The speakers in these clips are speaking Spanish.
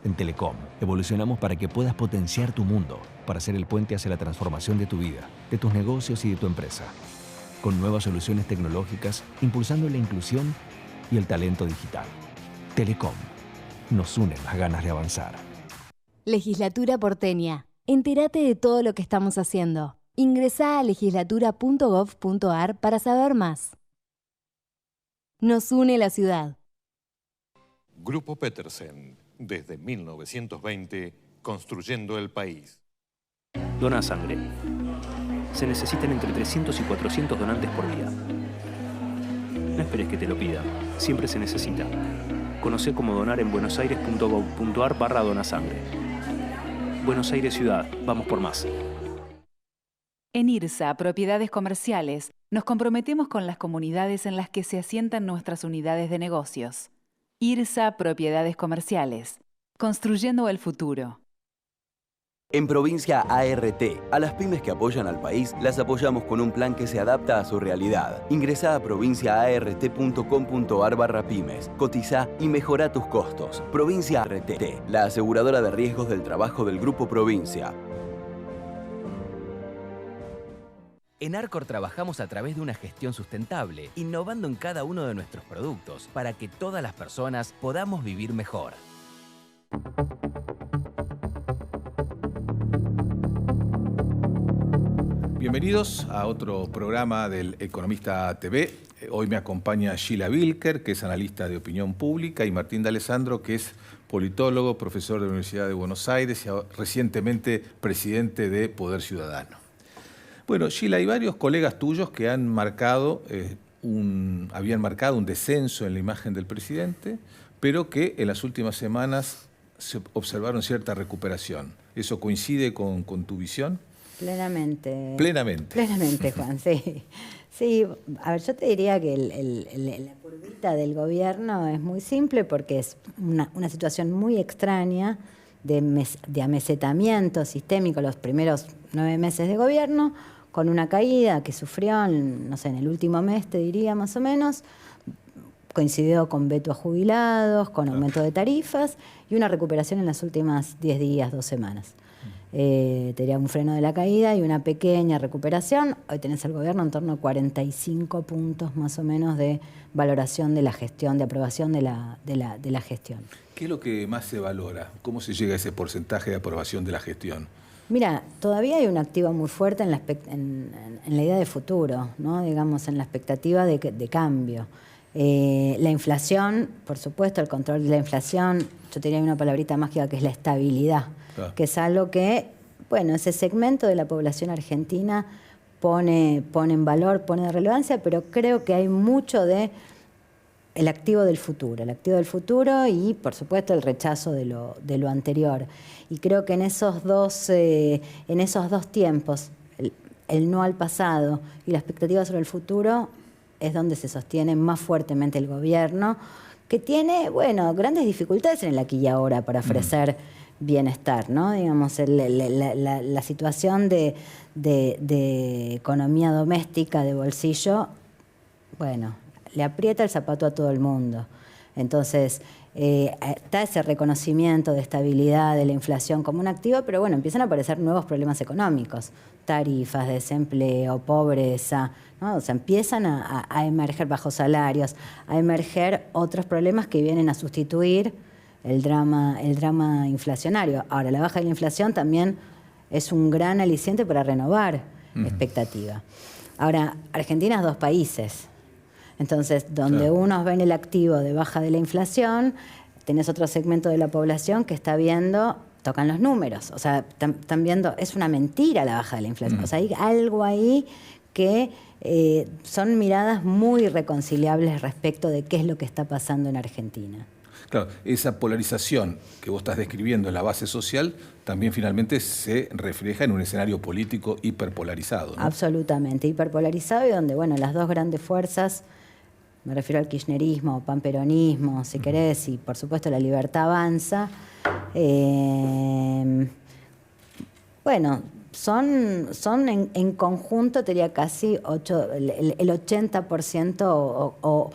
En Telecom, evolucionamos para que puedas potenciar tu mundo, para ser el puente hacia la transformación de tu vida, de tus negocios y de tu empresa. Con nuevas soluciones tecnológicas, impulsando la inclusión y el talento digital. Telecom. Nos unen las ganas de avanzar. Legislatura porteña. Entérate de todo lo que estamos haciendo. Ingresá a legislatura.gov.ar para saber más. Nos une la ciudad. Grupo Petersen, desde 1920, construyendo el país. Dona sangre. Se necesitan entre 300 y 400 donantes por día. No esperes que te lo pidan, siempre se necesita. Conocé cómo donar en buenosaires.gov.ar/donasangre. Buenos Aires Ciudad, vamos por más. En IRSA, Propiedades Comerciales, nos comprometemos con las comunidades en las que se asientan nuestras unidades de negocios. IRSA Propiedades Comerciales, construyendo el futuro. En Provincia ART, a las pymes que apoyan al país, las apoyamos con un plan que se adapta a su realidad. Ingresá a provinciaart.com.ar/pymes, cotizá y mejorá tus costos. Provincia ART, la aseguradora de riesgos del trabajo del Grupo Provincia. En Arcor trabajamos a través de una gestión sustentable, innovando en cada uno de nuestros productos para que todas las personas podamos vivir mejor. Bienvenidos a otro programa del Economista TV. Hoy me acompaña Sheila Wilker, que es analista de opinión pública, y Martín D'Alessandro, que es politólogo, profesor de la Universidad de Buenos Aires y recientemente presidente de Poder Ciudadano. Bueno, Sheila, hay varios colegas tuyos que han marcado, habían marcado un descenso en la imagen del presidente, pero que en las últimas semanas se observaron cierta recuperación. ¿Eso coincide con tu visión? Plenamente. Plenamente. Plenamente, Juan, sí. Sí, a ver, yo te diría que la curvita del gobierno es muy simple porque es una situación muy extraña de amesetamiento sistémico los primeros 9 meses de gobierno, con una caída que sufrió, no sé, en el último mes, te diría más o menos, coincidió con veto a jubilados, con aumento de tarifas y una recuperación en las últimas 10 días, 2 semanas. Tenía un freno de la caída y una pequeña recuperación. Hoy tenés el gobierno en torno a 45 puntos más o menos de valoración de la gestión, de aprobación de la gestión. ¿Qué es lo que más se valora? ¿Cómo se llega a ese porcentaje de aprobación de la gestión? Mira, todavía hay un activo muy fuerte en la idea de futuro, ¿no? Digamos, en la expectativa de cambio. La inflación, por supuesto, el control de la inflación, yo tenía una palabrita mágica que es la estabilidad, claro, que es algo que, bueno, ese segmento de la población argentina pone en valor, pone de relevancia, pero creo que hay mucho de el activo del futuro y, por supuesto, el rechazo de lo anterior. Y creo que en esos dos tiempos, el no al pasado y la expectativa sobre el futuro, es donde se sostiene más fuertemente el gobierno, que tiene, bueno, grandes dificultades en el aquí y ahora para ofrecer bienestar, ¿no? Digamos, la situación de economía doméstica, de bolsillo, bueno, le aprieta el zapato a todo el mundo. Entonces, está ese reconocimiento de estabilidad de la inflación como un activo, pero bueno, empiezan a aparecer nuevos problemas económicos, tarifas, desempleo, pobreza, ¿no? O sea, empiezan a emerger bajos salarios, a emerger otros problemas que vienen a sustituir el drama inflacionario. Ahora, la baja de la inflación también es un gran aliciente para renovar expectativa. Ahora, Argentina es 2 países. Entonces, donde claro, unos ven el activo de baja de la inflación, tenés otro segmento de la población que está viendo, tocan los números, o sea, están viendo, es una mentira la baja de la inflación. O sea, hay algo ahí que son miradas muy irreconciliables respecto de qué es lo que está pasando en Argentina. Claro, esa polarización que vos estás describiendo en la base social también finalmente se refleja en un escenario político hiperpolarizado, ¿no? Absolutamente, hiperpolarizado, y donde, bueno, las dos grandes fuerzas, me refiero al kirchnerismo, panperonismo, si querés, y por supuesto la Libertad Avanza, bueno, son en conjunto, te diría casi el 80% o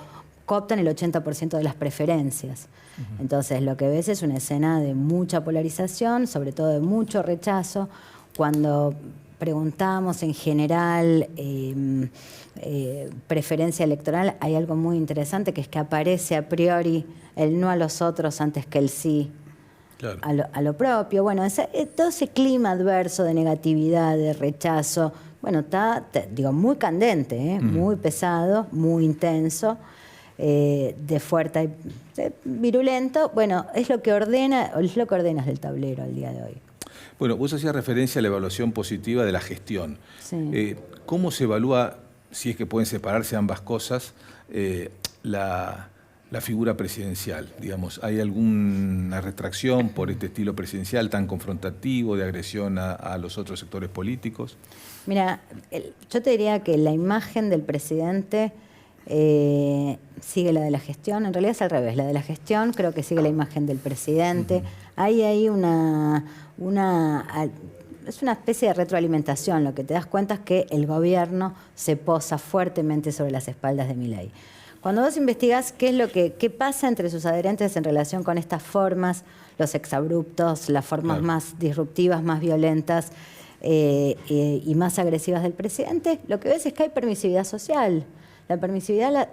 cooptan el 80% de las preferencias. Entonces, lo que ves es una escena de mucha polarización, sobre todo de mucho rechazo. Cuando preguntamos en general preferencia electoral, hay algo muy interesante, que es que aparece a priori el no a los otros antes que el sí. Claro. A lo propio. Bueno, todo ese clima adverso de negatividad, de rechazo, bueno, está, muy candente, muy pesado, muy intenso, de fuerte y virulento. Bueno, es lo que ordenas del tablero al día de hoy. Bueno, vos hacías referencia a la evaluación positiva de la gestión. Sí. ¿Cómo se evalúa, si es que pueden separarse ambas cosas, la figura presidencial? Digamos, ¿hay alguna retracción por este estilo presidencial tan confrontativo, de agresión a los otros sectores políticos? Mira, yo te diría que la imagen del presidente sigue la de la gestión. En realidad es al revés. La de la gestión creo que sigue la imagen del presidente. Hay ahí es una especie de retroalimentación. Lo que te das cuenta es que el gobierno se posa fuertemente sobre las espaldas de Milei. Cuando vos investigás qué pasa entre sus adherentes en relación con estas formas, los exabruptos, las formas más disruptivas, más violentas y más agresivas del presidente, lo que ves es que hay permisividad social. La permisividad,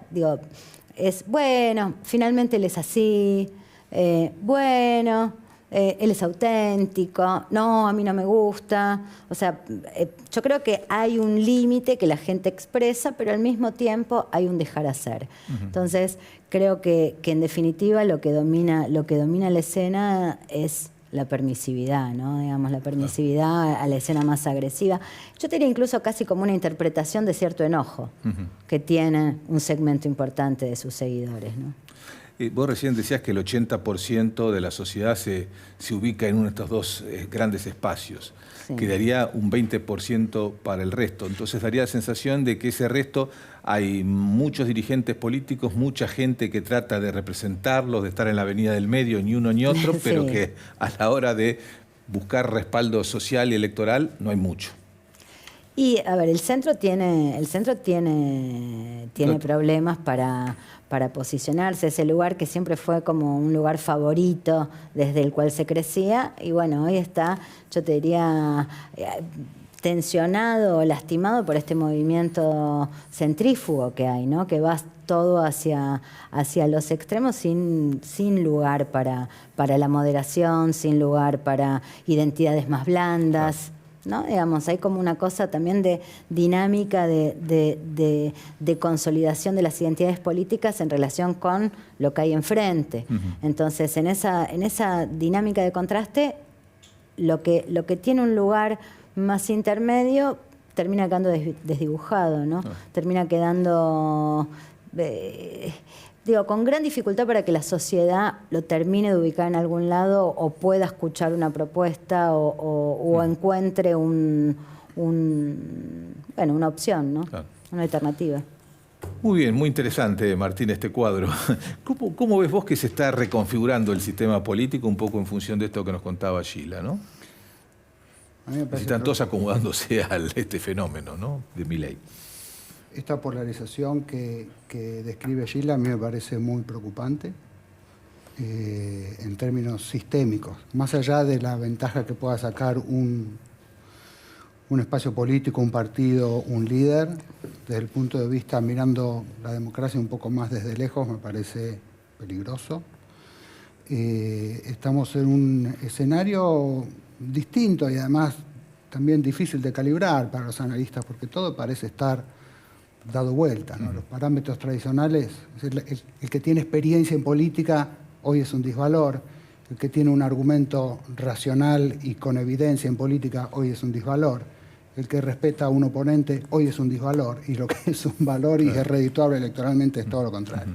es, bueno, finalmente él es así, él es auténtico, no, a mí no me gusta. O sea, yo creo que hay un límite que la gente expresa, pero al mismo tiempo hay un dejar hacer. Entonces, creo que en definitiva lo que domina la escena es la permisividad, ¿no? Digamos, la permisividad a la escena más agresiva. Yo diría incluso casi como una interpretación de cierto enojo que tiene un segmento importante de sus seguidores, ¿no? Vos recién decías que el 80% de la sociedad se ubica en uno de estos dos grandes espacios. Sí. Quedaría un 20% para el resto. Entonces daría la sensación de que ese resto hay muchos dirigentes políticos, mucha gente que trata de representarlos, de estar en la avenida del medio, ni uno ni otro, sí, pero que a la hora de buscar respaldo social y electoral no hay mucho. Y, a ver, el centro tiene problemas para posicionarse, ese lugar que siempre fue como un lugar favorito desde el cual se crecía, y bueno, hoy está, yo te diría, tensionado o lastimado por este movimiento centrífugo que hay, ¿no? Que va todo hacia los extremos sin lugar para la moderación, sin lugar para identidades más blandas. ¿No? Digamos, hay como una cosa también de dinámica de consolidación de las identidades políticas en relación con lo que hay enfrente. Entonces, en esa dinámica de contraste, lo que tiene un lugar más intermedio termina quedando desdibujado, ¿no? Termina quedando con gran dificultad para que la sociedad lo termine de ubicar en algún lado o pueda escuchar una propuesta o encuentre una opción, ¿no? Claro. Una alternativa. Muy bien, muy interesante, Martín, este cuadro. ¿Cómo ves vos que se está reconfigurando el sistema político un poco en función de esto que nos contaba Sheila, ¿no? A mí me parece están todos acomodándose a este fenómeno, ¿no? De Milei. Esta polarización que describe Sheila a mí me parece muy preocupante en términos sistémicos. Más allá de la ventaja que pueda sacar un espacio político, un partido, un líder, desde el punto de vista mirando la democracia un poco más desde lejos, me parece peligroso. Estamos en un escenario distinto y además también difícil de calibrar para los analistas, porque todo parece estar dado vuelta, ¿no? Los parámetros tradicionales, el que tiene experiencia en política hoy es un disvalor, el que tiene un argumento racional y con evidencia en política hoy es un disvalor, el que respeta a un oponente hoy es un disvalor, y lo que es un valor y es redituable electoralmente es todo lo contrario.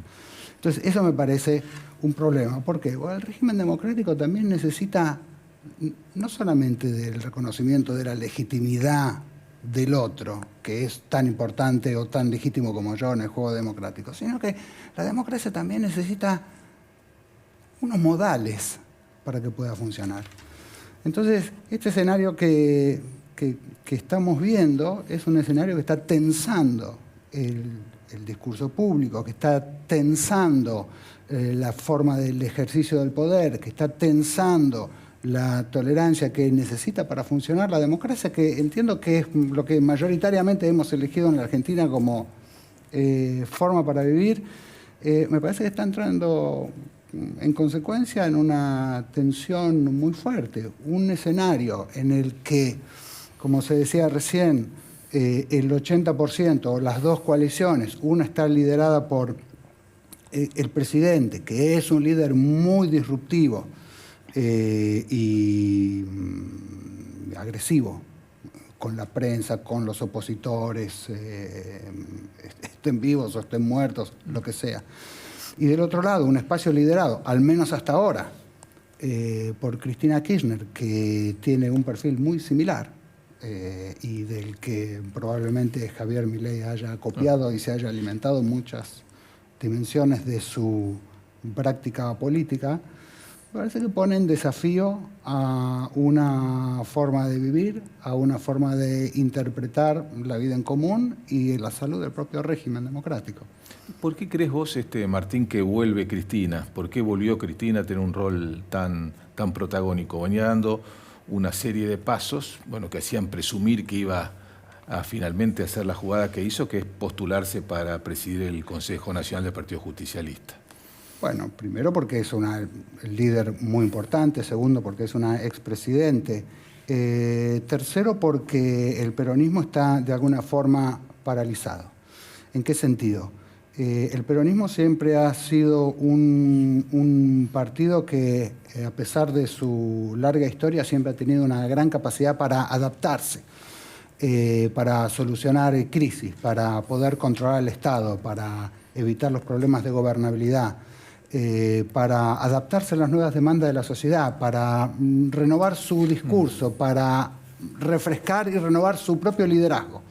Entonces, eso me parece un problema. ¿Por qué? Bueno, el régimen democrático también necesita no solamente del reconocimiento de la legitimidad del otro, que es tan importante o tan legítimo como yo en el juego democrático, sino que la democracia también necesita unos modales para que pueda funcionar. Entonces, este escenario que estamos viendo es un escenario que está tensando el discurso público, que está tensando la forma del ejercicio del poder, que está tensando la tolerancia que necesita para funcionar la democracia, que entiendo que es lo que mayoritariamente hemos elegido en la Argentina como forma para vivir. Me parece que está entrando en consecuencia en una tensión muy fuerte, un escenario en el que, como se decía recién, el 80% o las dos coaliciones, una está liderada por el presidente, que es un líder muy disruptivo y agresivo con la prensa, con los opositores, estén vivos o estén muertos, lo que sea. Y del otro lado, un espacio liderado, al menos hasta ahora, por Cristina Kirchner, que tiene un perfil muy similar y del que probablemente Javier Milei haya copiado y se haya alimentado muchas dimensiones de su práctica política. Me parece que pone en desafío a una forma de vivir, a una forma de interpretar la vida en común y la salud del propio régimen democrático. ¿Por qué crees vos, Martín, que vuelve Cristina? ¿Por qué volvió Cristina a tener un rol tan protagónico? Venía dando una serie de pasos, bueno, que hacían presumir que iba a finalmente hacer la jugada que hizo, que es postularse para presidir el Consejo Nacional del Partido Justicialista. Bueno, primero porque es una líder muy importante, segundo porque es una expresidente, tercero porque el peronismo está de alguna forma paralizado. ¿En qué sentido? El peronismo siempre ha sido un partido que, a pesar de su larga historia, siempre ha tenido una gran capacidad para adaptarse, para solucionar crisis, para poder controlar el Estado, para evitar los problemas de gobernabilidad, para adaptarse a las nuevas demandas de la sociedad, para renovar su discurso, para refrescar y renovar su propio liderazgo.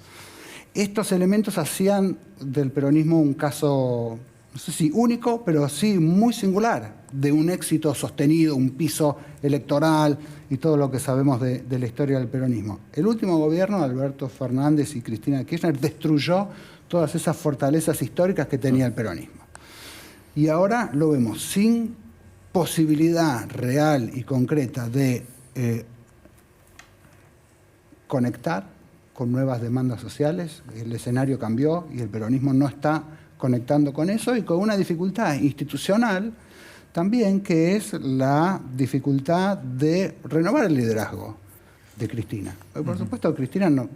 Estos elementos hacían del peronismo un caso, no sé si único, pero sí muy singular, de un éxito sostenido, un piso electoral y todo lo que sabemos de la historia del peronismo. El último gobierno, Alberto Fernández y Cristina Kirchner, destruyó todas esas fortalezas históricas que tenía el peronismo. Y ahora lo vemos sin posibilidad real y concreta de conectar con nuevas demandas sociales. El escenario cambió y el peronismo no está conectando con eso, y con una dificultad institucional también, que es la dificultad de renovar el liderazgo de Cristina. Por supuesto, Cristina no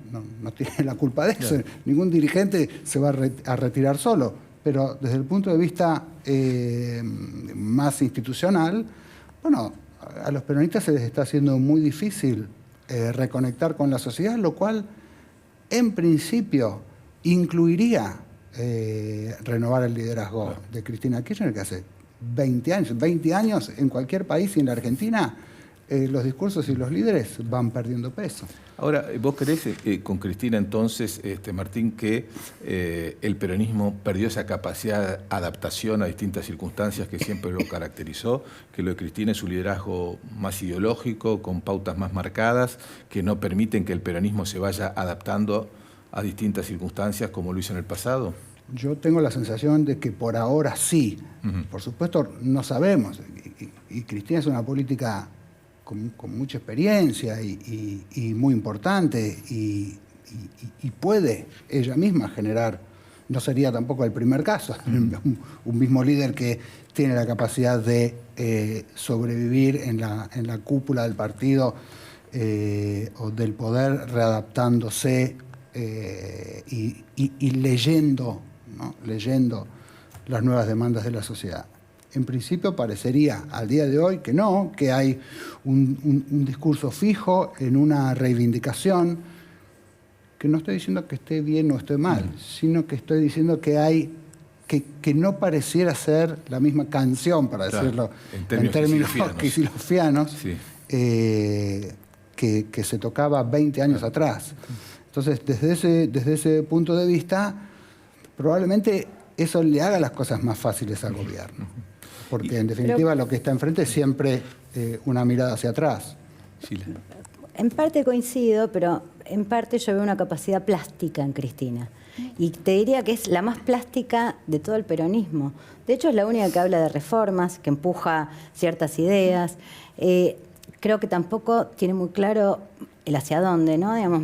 tiene la culpa de eso. Claro. Ningún dirigente se va a retirar solo. Pero desde el punto de vista más institucional, bueno, a los peronistas se les está haciendo muy difícil reconectar con la sociedad, lo cual en principio incluiría renovar el liderazgo de Cristina Kirchner, que hace 20 años en cualquier país y en la Argentina los discursos y los líderes van perdiendo peso. Ahora, ¿vos creés con Cristina entonces, Martín, que el peronismo perdió esa capacidad de adaptación a distintas circunstancias que siempre lo caracterizó, que lo de Cristina es un liderazgo más ideológico, con pautas más marcadas, que no permiten que el peronismo se vaya adaptando a distintas circunstancias como lo hizo en el pasado? Yo tengo la sensación de que por ahora sí. Por supuesto, no sabemos. Y Cristina es una política con mucha experiencia y muy importante, y puede ella misma generar, no sería tampoco el primer caso, un mismo líder que tiene la capacidad de sobrevivir en la cúpula del partido o del poder, readaptándose y leyendo, ¿no? Leyendo las nuevas demandas de la sociedad. En principio parecería al día de hoy que no, que hay un discurso fijo en una reivindicación, que no estoy diciendo que esté bien o esté mal, sino que estoy diciendo que hay que no pareciera ser la misma canción, para decirlo en términos kicillofianos, sí. Que se tocaba 20 años atrás. Entonces, desde ese punto de vista, probablemente eso le haga las cosas más fáciles al gobierno. Porque, en definitiva, lo que está enfrente es siempre una mirada hacia atrás. Sí. En parte coincido, pero en parte yo veo una capacidad plástica en Cristina. Y te diría que es la más plástica de todo el peronismo. De hecho, es la única que habla de reformas, que empuja ciertas ideas. Creo que tampoco tiene muy claro el hacia dónde, ¿no? Digamos,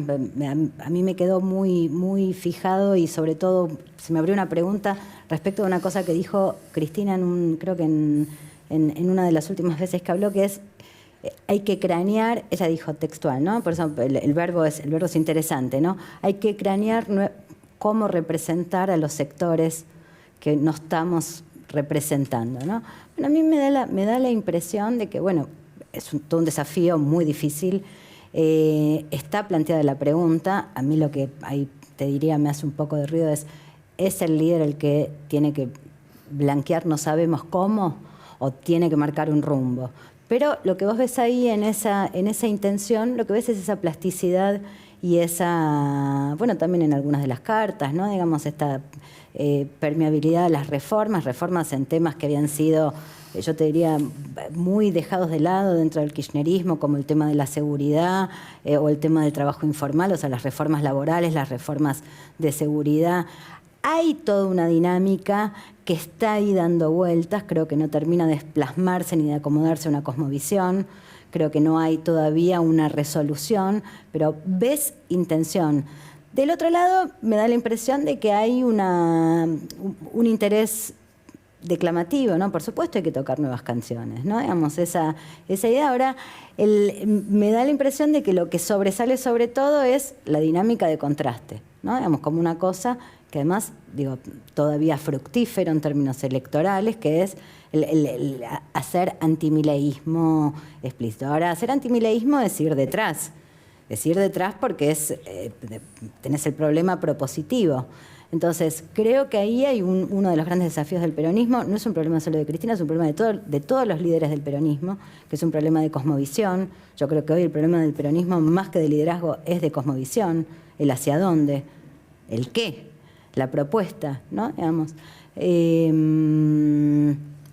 a mí me quedó muy, muy fijado y sobre todo se me abrió una pregunta respecto a una cosa que dijo Cristina, creo que en una de las últimas veces que habló, que es hay que cranear, ella dijo textual, ¿no? Por eso el verbo es interesante, ¿no? Hay que cranear cómo representar a los sectores que no estamos representando, ¿no? Bueno, a mí me da la impresión de que, bueno, es todo un desafío muy difícil. Está planteada la pregunta. A mí lo que ahí te diría me hace un poco de ruido es el líder el que tiene que blanquear, no sabemos cómo, o tiene que marcar un rumbo. Pero lo que vos ves ahí en esa intención, lo que ves es esa plasticidad y esa, bueno, también en algunas de las cartas, ¿no? Digamos, esta permeabilidad a las reformas en temas que habían sido, yo te diría, muy dejados de lado dentro del kirchnerismo, como el tema de la seguridad o el tema del trabajo informal, o sea, las reformas laborales, las reformas de seguridad. Hay toda una dinámica que está ahí dando vueltas, creo que no termina de plasmarse ni de acomodarse a una cosmovisión, creo que no hay todavía una resolución, pero ves intención. Del otro lado, me da la impresión de que hay un interés declamativo, ¿no? Por supuesto hay que tocar nuevas canciones, ¿no? Digamos, esa idea. Ahora, me da la impresión de que lo que sobresale sobre todo es la dinámica de contraste, ¿no? Digamos, como una cosa que además, digo, todavía fructífero en términos electorales, que es el hacer antimileísmo explícito. Ahora, hacer antimileísmo es ir detrás. Es ir detrás porque tenés el problema propositivo. Entonces, creo que ahí hay uno de los grandes desafíos del peronismo. No es un problema solo de Cristina, es un problema de todos los líderes del peronismo, que es un problema de cosmovisión. Yo creo que hoy el problema del peronismo, más que de liderazgo, es de cosmovisión. El hacia dónde, el qué, la propuesta, ¿no? Digamos,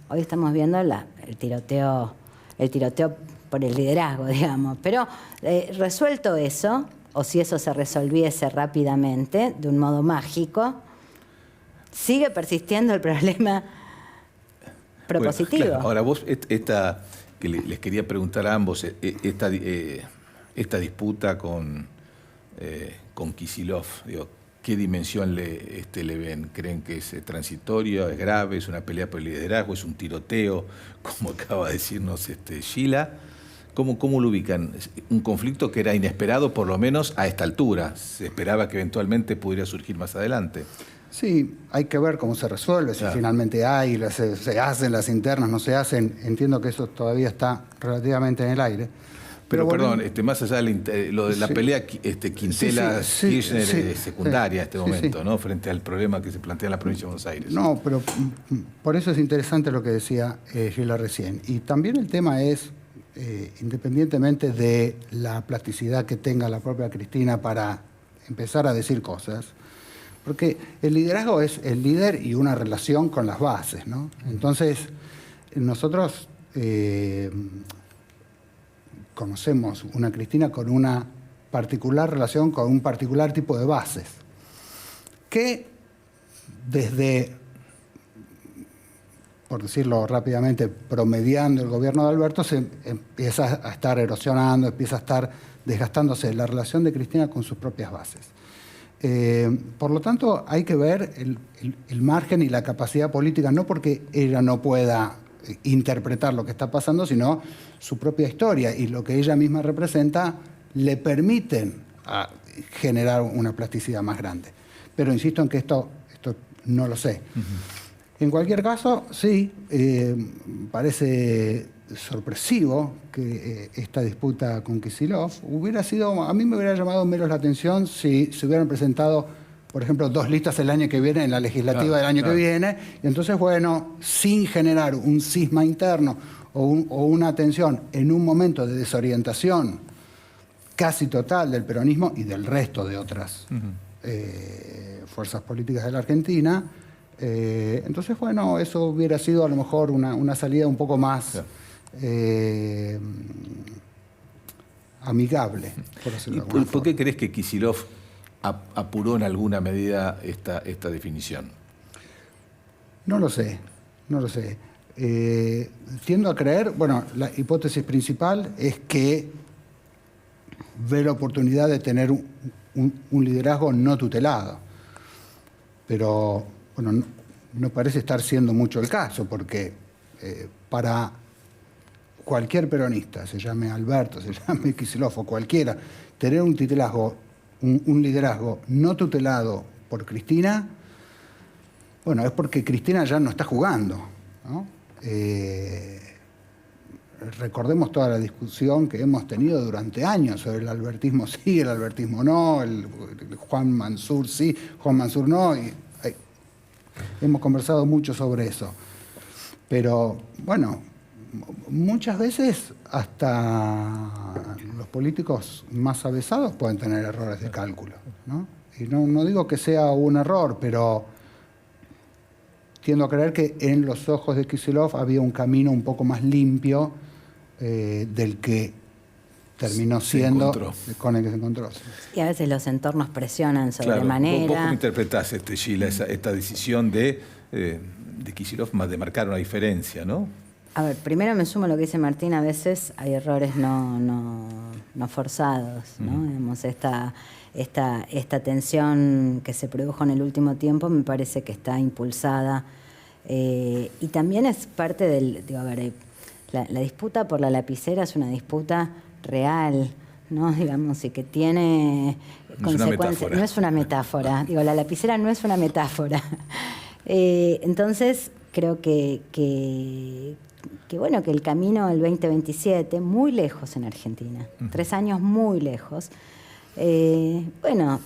hoy estamos viendo el tiroteo por el liderazgo, digamos. Pero resuelto eso, o si eso se resolviese rápidamente, de un modo mágico, sigue persistiendo el problema propositivo. Bueno, claro. Ahora vos, que les quería preguntar a ambos, esta disputa con Kicillof, digo, ¿qué dimensión le ven? ¿Creen que es transitorio, es grave, es una pelea por el liderazgo, es un tiroteo, como acaba de decirnos Sheila? ¿Cómo lo ubican? Un conflicto que era inesperado, por lo menos a esta altura. Se esperaba que eventualmente pudiera surgir más adelante. Sí, hay que ver cómo se resuelve, si finalmente se hacen las internas, no se hacen. Entiendo que eso todavía está relativamente en el aire. Pero perdón, más allá de lo de la pelea, Quintela-Kirchner es secundaria en este momento, ¿no? Frente al problema que se plantea en la provincia de Buenos Aires. No, pero por eso es interesante lo que decía Sheila recién. Y también el tema es, independientemente de la plasticidad que tenga la propia Cristina para empezar a decir cosas, porque el liderazgo es el líder y una relación con las bases, ¿no? Entonces, nosotros conocemos una Cristina con una particular relación, con un particular tipo de bases, que desde, por decirlo rápidamente, promediando el gobierno de Alberto, se empieza a estar erosionando, empieza a estar desgastándose la relación de Cristina con sus propias bases. Por lo tanto, hay que ver el margen y la capacidad política, no porque ella no pueda interpretar lo que está pasando, sino su propia historia y lo que ella misma representa le permiten generar una plasticidad más grande. Pero insisto en que esto no lo sé. En cualquier caso, sí, parece sorpresivo que esta disputa con Kicillof hubiera sido, a mí me hubiera llamado menos la atención si se hubieran presentado por ejemplo, 2 listas el año que viene, en la legislativa del año que viene, y entonces, bueno, sin generar un cisma interno o una tensión en un momento de desorientación casi total del peronismo y del resto de otras fuerzas políticas de la Argentina, entonces, bueno, eso hubiera sido a lo mejor una salida un poco más amigable, por decirlo de alguna forma. ¿Por qué crees que Kicillof apuró en alguna medida esta definición? No lo sé. Tiendo a creer, bueno, la hipótesis principal es que ve la oportunidad de tener un liderazgo no tutelado. Pero, bueno, no parece estar siendo mucho el caso, porque para cualquier peronista, se llame Alberto, se llame Kicillof o cualquiera, tener un liderazgo no tutelado por Cristina, bueno, es porque Cristina ya no está jugando, ¿no? Recordemos toda la discusión que hemos tenido durante años sobre el albertismo sí, el albertismo no, el Juan Mansur sí, Juan Mansur no, y hemos conversado mucho sobre eso. Pero, bueno, muchas veces hasta los políticos más avesados pueden tener errores de cálculo, ¿no? Y no digo que sea un error, pero tiendo a creer que en los ojos de Kicillof había un camino un poco más limpio del que terminó siendo con el que se encontró. Y a veces los entornos presionan sobremanera. ¿Vos cómo interpretás, Gila, esta decisión de Kicillof de marcar una diferencia, ¿no? A ver, primero me sumo a lo que dice Martín, a veces hay errores no forzados, ¿no? Digamos, esta tensión que se produjo en el último tiempo me parece que está impulsada y también es parte del, digo, a ver, la disputa por la lapicera es una disputa real, ¿no? Digamos, y que tiene consecuencias. No es una metáfora. Digo, la lapicera no es una metáfora. Entonces, creo que bueno, que el camino del 2027, muy lejos en Argentina, 3 años muy lejos, bueno,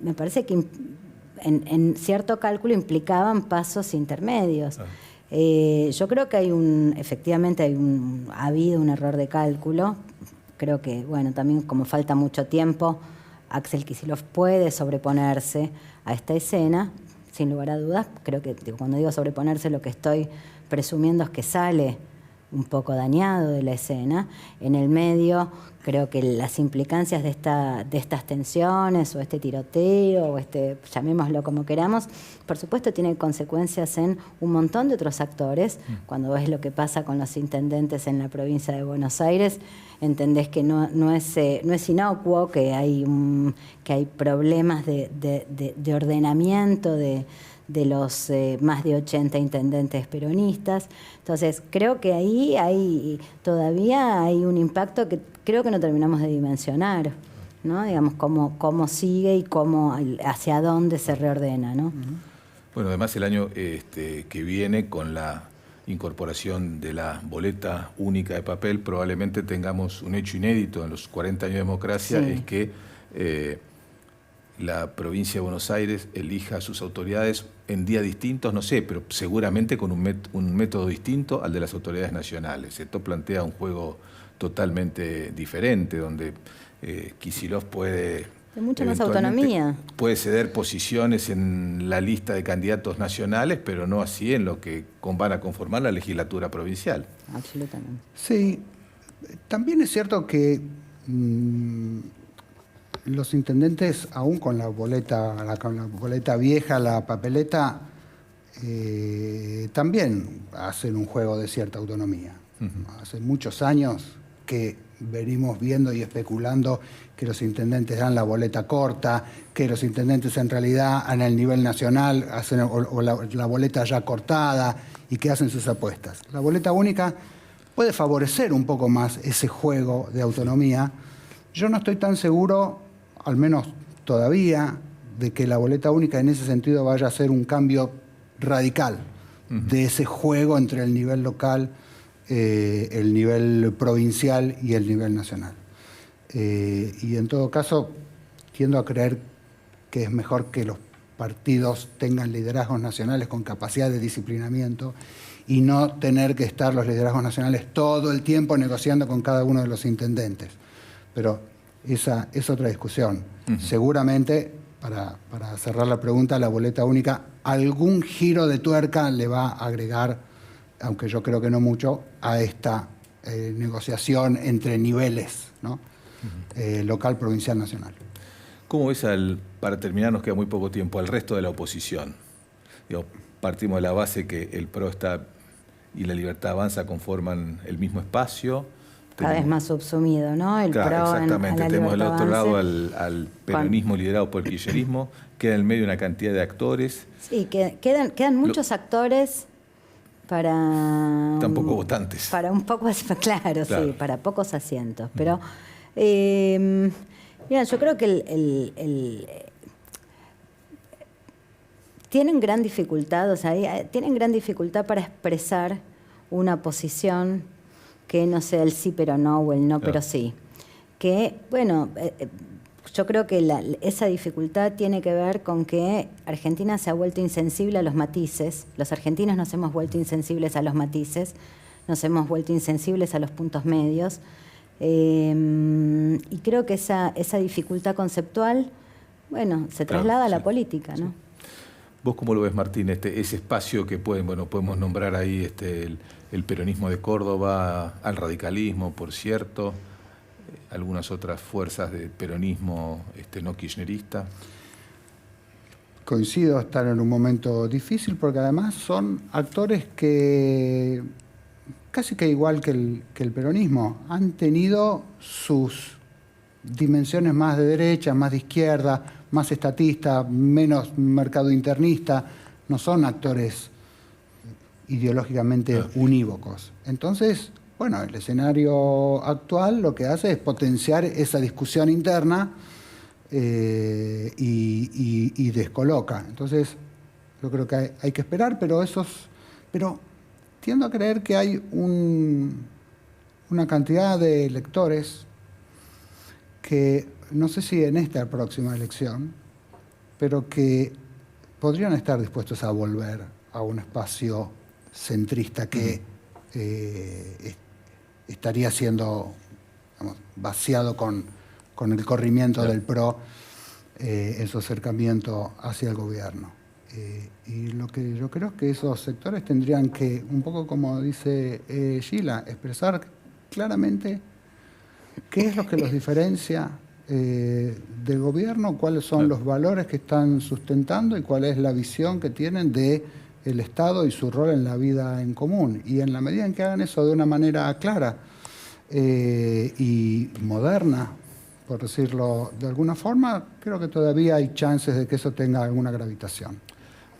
me parece que en cierto cálculo implicaban pasos intermedios. Yo creo que efectivamente ha habido un error de cálculo. Creo que, bueno, también como falta mucho tiempo, Axel Kicillof puede sobreponerse a esta escena, sin lugar a dudas. Creo que cuando digo sobreponerse, lo que estoy presumiendo es que sale un poco dañado de la escena. En el medio, creo que las implicancias de estas tensiones o este tiroteo o llamémoslo como queramos, por supuesto tiene consecuencias en un montón de otros actores. Cuando ves lo que pasa con los intendentes en la provincia de Buenos Aires, entendés que no es inocuo, que hay problemas de ordenamiento de los más de 80 intendentes peronistas. Entonces, creo que ahí todavía hay un impacto que creo que no terminamos de dimensionar, ¿no? Digamos, cómo sigue y hacia dónde se reordena, ¿no? Bueno, además el año que viene, con la incorporación de la boleta única de papel, probablemente tengamos un hecho inédito en los 40 años de democracia, es que la provincia de Buenos Aires elija a sus autoridades en días distintos, no sé, pero seguramente con un método distinto al de las autoridades nacionales. Esto plantea un juego totalmente diferente, donde Kicillof puede... De mucha más autonomía. Puede ceder posiciones en la lista de candidatos nacionales, pero no así en lo que van a conformar la legislatura provincial. Absolutamente. Sí, también es cierto que los intendentes, aún con la boleta vieja, la papeleta, también hacen un juego de cierta autonomía. Hace muchos años que venimos viendo y especulando que los intendentes dan la boleta corta, que los intendentes en realidad a nivel nacional hacen la boleta ya cortada y que hacen sus apuestas. La boleta única puede favorecer un poco más ese juego de autonomía. Yo no estoy tan seguro, al menos todavía, de que la boleta única en ese sentido vaya a ser un cambio radical de ese juego entre el nivel local, el nivel provincial y el nivel nacional. Y en todo caso, tiendo a creer que es mejor que los partidos tengan liderazgos nacionales con capacidad de disciplinamiento y no tener que estar los liderazgos nacionales todo el tiempo negociando con cada uno de los intendentes. Pero esa es otra discusión. Seguramente, para cerrar la pregunta, la boleta única algún giro de tuerca le va a agregar, aunque yo creo que no mucho, a esta negociación entre niveles, ¿no? Local, provincial, nacional. ¿Cómo ves, para terminar, nos queda muy poco tiempo, al resto de la oposición? Digo, partimos de la base que el PRO y la Libertad Avanza conforman el mismo espacio. Cada vez más subsumido, ¿no? El claro, PRO exactamente. Tenemos del otro lado al peronismo liderado por el kirchnerismo, queda en el medio una cantidad de actores. Sí, quedan muchos actores para... Tampoco votantes. Para un poco, claro, sí, para pocos asientos. Pero, mira, yo creo que tienen gran dificultad, o sea, tienen gran dificultad para expresar una posición que no sea el sí pero no o el no pero sí. Que, bueno, yo creo que esa dificultad tiene que ver con que Argentina se ha vuelto insensible a los matices. Los argentinos nos hemos vuelto insensibles a los matices, nos hemos vuelto insensibles a los puntos medios. Y creo que esa dificultad conceptual, bueno, se traslada a la política, ¿no? Sí. ¿Vos cómo lo ves, Martín, ese espacio que podemos nombrar ahí, el peronismo de Córdoba, al radicalismo, por cierto, algunas otras fuerzas de peronismo no kirchnerista? Coincido, están en un momento difícil porque además son actores que, casi que igual que el peronismo, han tenido sus dimensiones más de derecha, más de izquierda, más estatista, menos mercado internista, no son actores ideológicamente unívocos. Entonces, bueno, el escenario actual lo que hace es potenciar esa discusión interna y descoloca. Entonces, yo creo que hay que esperar, pero tiendo a creer que hay una cantidad de electores que, no sé si en esta próxima elección, pero que podrían estar dispuestos a volver a un espacio centrista que estaría siendo, digamos, vaciado con el corrimiento del PRO en su acercamiento hacia el gobierno. Y lo que yo creo es que esos sectores tendrían que, un poco como dice Sheila, expresar claramente qué es lo que los diferencia del gobierno, cuáles son los valores que están sustentando y cuál es la visión que tienen del Estado y su rol en la vida en común. Y en la medida en que hagan eso de una manera clara y moderna, por decirlo de alguna forma, creo que todavía hay chances de que eso tenga alguna gravitación.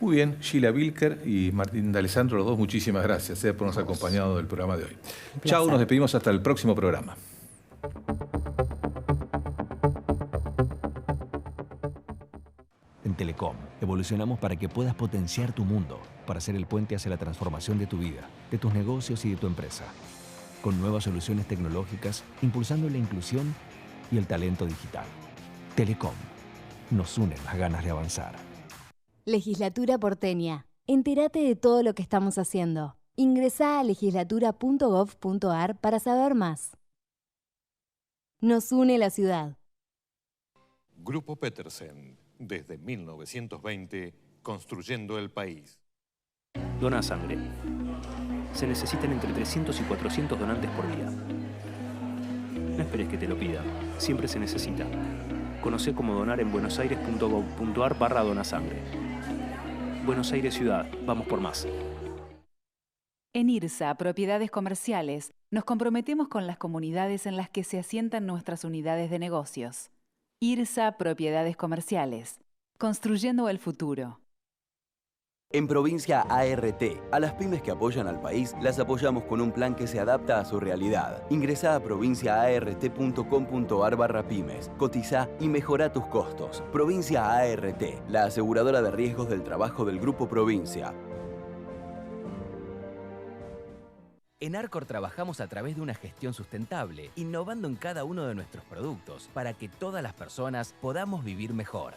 Muy bien, Sheila Wilker y Martín D'Alessandro, los dos, muchísimas gracias por habernos acompañado del programa de hoy. Chao, nos despedimos hasta el próximo programa. En Telecom, evolucionamos para que puedas potenciar tu mundo, para ser el puente hacia la transformación de tu vida, de tus negocios y de tu empresa. Con nuevas soluciones tecnológicas, impulsando la inclusión y el talento digital. Telecom, nos unen las ganas de avanzar. Legislatura porteña. Entérate de todo lo que estamos haciendo. Ingresá a legislatura.gov.ar para saber más. Nos une la ciudad. Grupo Petersen, desde 1920, construyendo el país. Dona sangre. Se necesitan entre 300 y 400 donantes por día. No esperes que te lo pidan, siempre se necesita. Conocé cómo donar en buenosaires.gov.ar/donasangre. Buenos Aires Ciudad, vamos por más. En IRSA, Propiedades Comerciales, nos comprometemos con las comunidades en las que se asientan nuestras unidades de negocios. IRSA Propiedades Comerciales, construyendo el futuro. En Provincia ART, a las pymes que apoyan al país, las apoyamos con un plan que se adapta a su realidad. Ingresá a provinciaart.com.ar/pymes, cotizá y mejorá tus costos. Provincia ART, la aseguradora de riesgos del trabajo del Grupo Provincia. En Arcor trabajamos a través de una gestión sustentable, innovando en cada uno de nuestros productos para que todas las personas podamos vivir mejor.